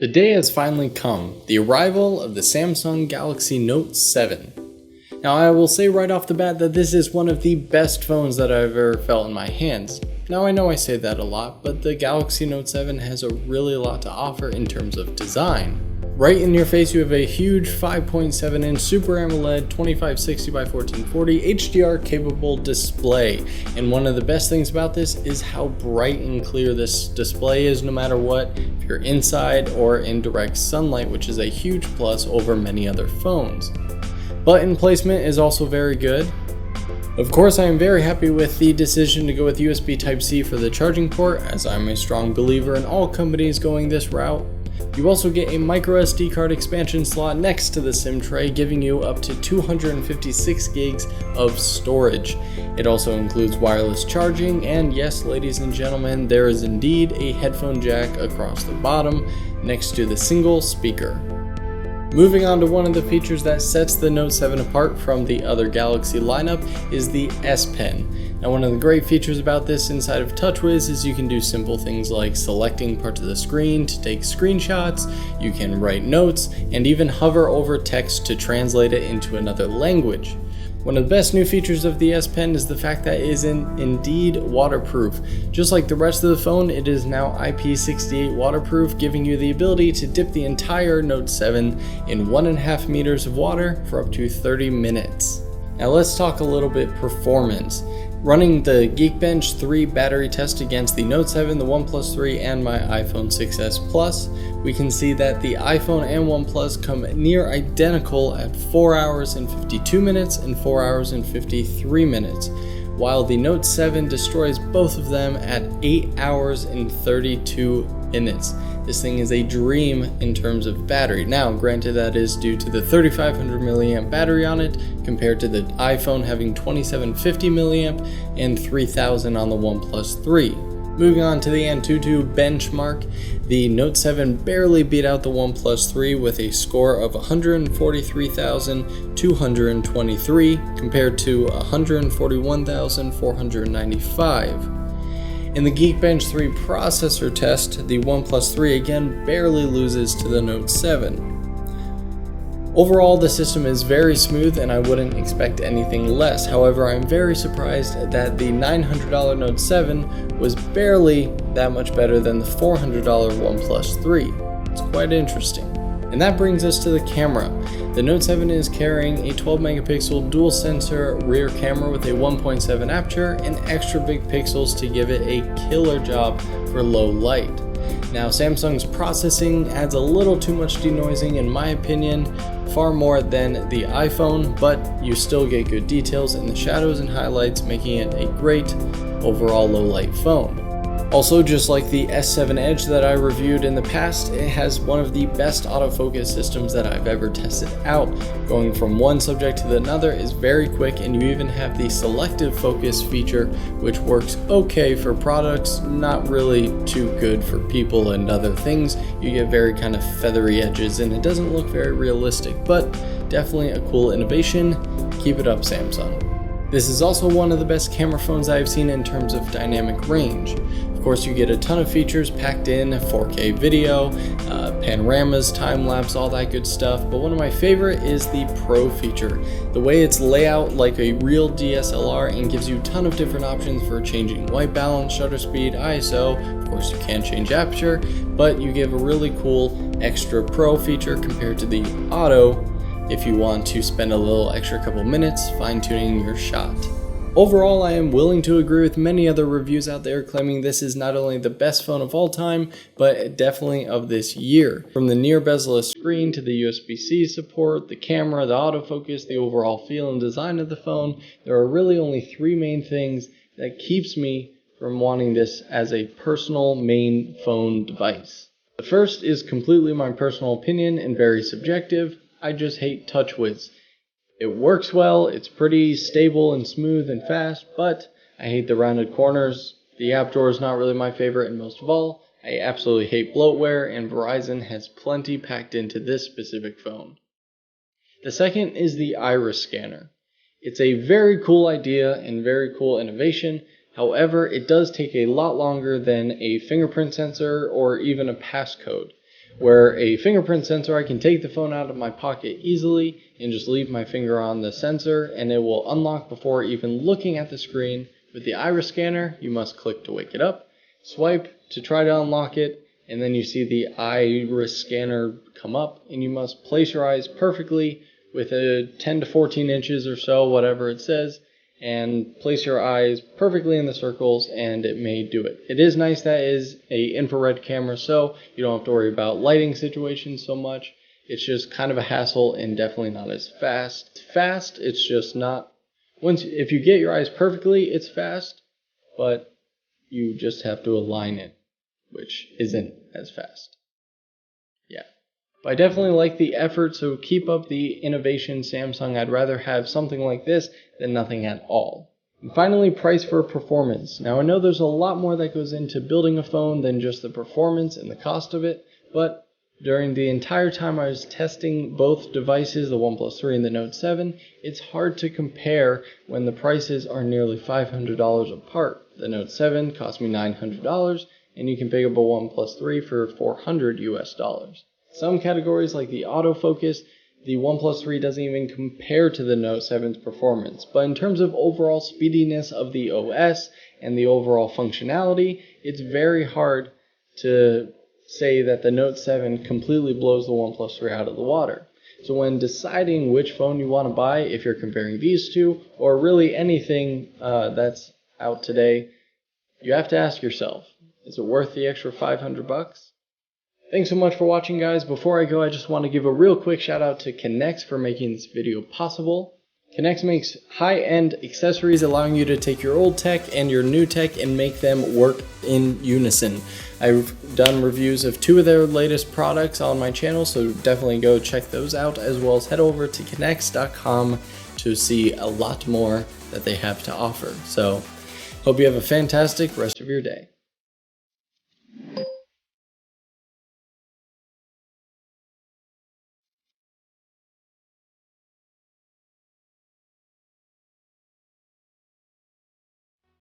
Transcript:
The day has finally come, the arrival of the Samsung Galaxy Note 7. Now I will say right off the bat that this is one of the best phones that I've ever felt in my hands. Now I know I say that a lot, but the Galaxy Note 7 has a really lot to offer in terms of design. Right in your face you have a huge 5.7 inch Super AMOLED 2560 by 1440 HDR capable display, and one of the best things about this is how bright and clear this display is no matter what, if you're inside or in direct sunlight, which is a huge plus over many other phones. Button placement is also very good. Of course, I am very happy with the decision to go with USB Type-C for the charging port, as I'm a strong believer in all companies going this route. You also get a microSD card expansion slot next to the SIM tray, giving you up to 256 gigs of storage. It also includes wireless charging, and yes, ladies and gentlemen, there is indeed a headphone jack across the bottom next to the single speaker. Moving on to one of the features that sets the Note 7 apart from the other Galaxy lineup is the S Pen. Now one of the great features about this inside of TouchWiz is you can do simple things like selecting parts of the screen to take screenshots, you can write notes, and even hover over text to translate it into another language. One of the best new features of the S Pen is the fact that it is indeed waterproof. Just like the rest of the phone, it is now IP68 waterproof, giving you the ability to dip the entire Note 7 in 1.5 meters of water for up to 30 minutes. Now let's talk a little bit performance. Running the Geekbench 3 battery test against the Note 7, the OnePlus 3, and my iPhone 6s Plus, we can see that the iPhone and OnePlus come near identical at 4 hours and 52 minutes and 4 hours and 53 minutes, while the Note 7 destroys both of them at 8 hours and 32 minutes. This thing is a dream in terms of battery. Now, granted, that is due to the 3500 milliamp battery on it, compared to the iPhone having 2750 milliamp and 3000 on the OnePlus 3. Moving on to the Antutu benchmark, the Note 7 barely beat out the OnePlus 3 with a score of 143,223 compared to 141,495. In the Geekbench 3 processor test, the OnePlus 3 again barely loses to the Note 7. Overall, the system is very smooth and I wouldn't expect anything less. However, I'm very surprised that the $900 Note 7 was barely that much better than the $400 OnePlus 3. It's quite interesting. And that brings us to the camera. The Note 7 is carrying a 12 megapixel dual sensor rear camera with a 1.7 aperture and extra big pixels to give it a killer job for low light. Now, Samsung's processing adds a little too much denoising in my opinion, far more than the iPhone, but you still get good details in the shadows and highlights, making it a great overall low light phone. Also, just like the S7 Edge that I reviewed in the past, it has one of the best autofocus systems that I've ever tested out. Going from one subject to another is very quick, and you even have the selective focus feature, which works okay for products, not really too good for people and other things. You get very kind of feathery edges and it doesn't look very realistic, but definitely a cool innovation. Keep it up, Samsung. This is also one of the best camera phones I've seen in terms of dynamic range. Of course, you get a ton of features packed in, 4K video, panoramas, time-lapse, all that good stuff, but one of my favorite is the Pro feature. The way it's laid out like a real DSLR and gives you a ton of different options for changing white balance, shutter speed, ISO. Of course, you can't change aperture, but you give a really cool extra Pro feature compared to the Auto if you want to spend a little extra couple minutes fine-tuning your shot. Overall, I am willing to agree with many other reviews out there claiming this is not only the best phone of all time, but definitely of this year. From the near bezel-less screen to the USB-C support, the camera, the autofocus, the overall feel and design of the phone, there are really only three main things that keeps me from wanting this as a personal main phone device. The first is completely my personal opinion and very subjective. I just hate TouchWiz. It works well, it's pretty stable and smooth and fast, but I hate the rounded corners. The app drawer is not really my favorite, and most of all, I absolutely hate bloatware, and Verizon has plenty packed into this specific phone. The second is the iris scanner. It's a very cool idea and very cool innovation. However, it does take a lot longer than a fingerprint sensor or even a passcode. Where a fingerprint sensor, I can take the phone out of my pocket easily and just leave my finger on the sensor and it will unlock before even looking at the screen. With the iris scanner, you must click to wake it up, swipe to try to unlock it, and then you see the iris scanner come up and you must place your eyes perfectly with a 10 to 14 inches or so, whatever it says, and place your eyes perfectly in the circles and it may do it. It is nice that it is an infrared camera, so you don't have to worry about lighting situations so much. It's just kind of a hassle and definitely not as fast. It's just not. If you get your eyes perfectly, it's fast, but you just have to align it, which isn't as fast. Yeah. But I definitely like the effort, so keep up the innovation, Samsung. I'd rather have something like this than nothing at all. And finally, price for performance. Now I know there's a lot more that goes into building a phone than just the performance and the cost of it, but during the entire time I was testing both devices, the OnePlus 3 and the Note 7, it's hard to compare when the prices are nearly $500 apart. The Note 7 cost me $900, and you can pick up a OnePlus 3 for $400 US. Some categories like the autofocus, the OnePlus 3 doesn't even compare to the Note 7's performance. But in terms of overall speediness of the OS and the overall functionality, it's very hard to say that the Note 7 completely blows the OnePlus 3 out of the water. So when deciding which phone you want to buy, if you're comparing these two, or really anything that's out today, you have to ask yourself, is it worth the extra $500? Thanks so much for watching, guys. Before I go, I just want to give a real quick shout out to Connex for making this video possible. Connex makes high-end accessories allowing you to take your old tech and your new tech and make them work in unison. I've done reviews of 2 of their latest products on my channel, so definitely go check those out, as well as head over to Connex.com to see a lot more that they have to offer. So, hope you have a fantastic rest of your day.